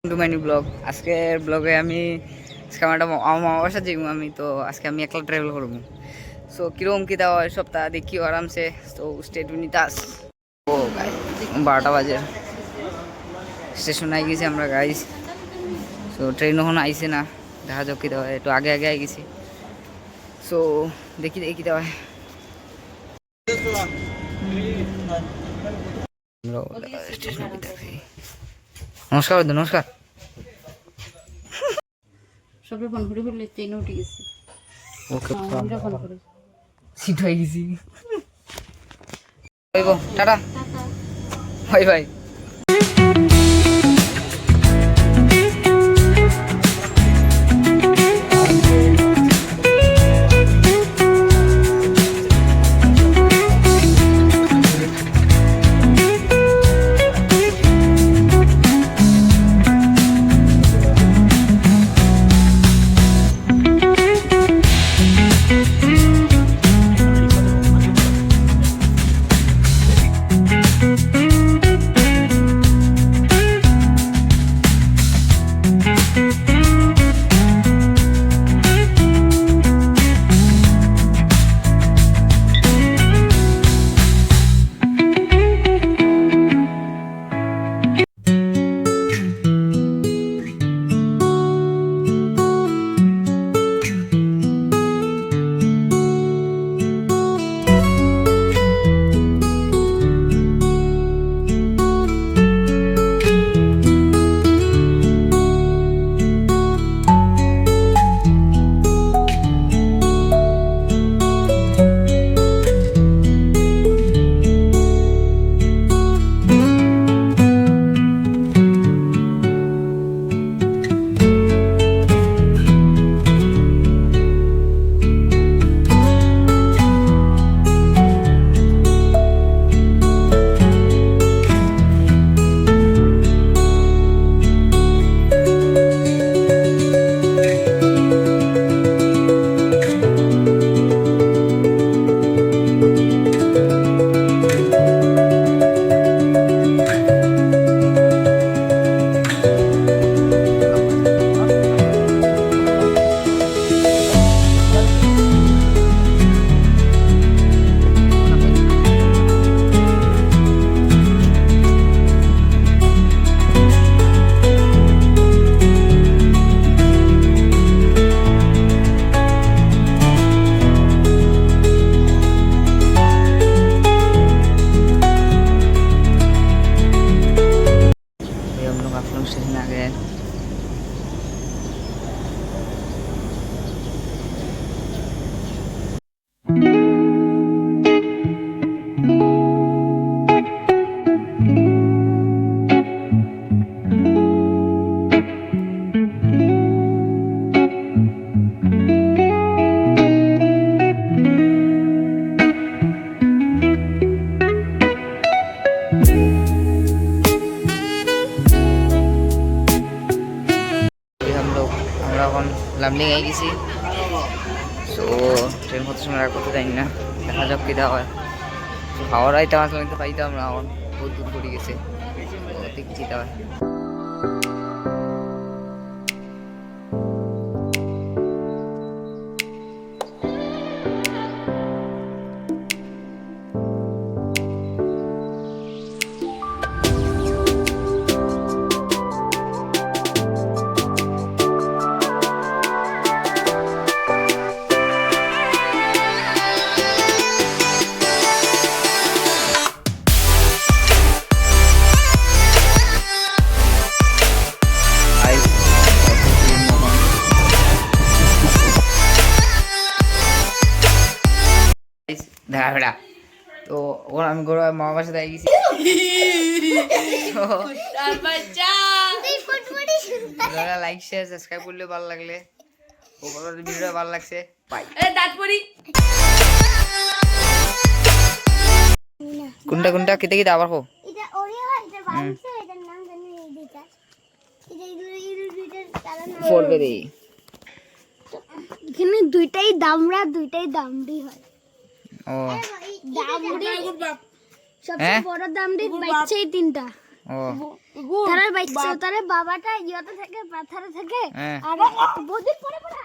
To my new blog. আজকের ব্লগে আমি আমার বাসায় যাইব। আমি তো আজকে আমি একলা ট্রাভেল করবো। সো কিরকম কী দেওয়া হয় সপ্তাহ দেখিও আরামসে। তো স্টেট উনিতাস ও গাই 12টা বাজে স্টেশন আই গেছি আমরা গাইজ। সো ট্রেন এখন আইসে না, দেখা যাক কী দেওয়া হয়। একটু আগে আগে আই গেছি। সো দেখি দেখি দেওয়া হয়। নমস্কার নমস্কার। সবে ফোন করে বললে ট্রেনে উঠে গেছি। ওকে আমরা ফোন করে সিট হয়ে গেছি। Tata bye bye. स्टेशन आ गए। লামডিং হয়ে গেছি। সো ট্রেন কত সময় আর করতে জানি না, দেখা যাক কী দেওয়া হয়। খাওয়ার আইতাম আসলে কিন্তু পাইতাম না, এখন বহুত দূর পড়ে গেছে। দেখছি দেওয়া হয়। দেখা ফেরা তো ওর আমি ঘর মামা বাসা দিয়ে গেছি। লাইক শেয়ার সাবস্ক্রাইব করলে ভালো লাগলে, ও ভিডিওটা ভালো লাগছে বাই। কোনটা কোনটা কেটে কেটে আবার হো এখানে দুইটাই দামরা, দুইটাই দামড়ি হয়। ও দামড়ি সবচেয়ে বড় দামড়ি বাচ্চাই তিনটা। ও ও তার বাচ্চা তার বাবাটা ইয়েতে থেকে পাথরে থেকে হ্যাঁ আর বহুদিন পরে পরে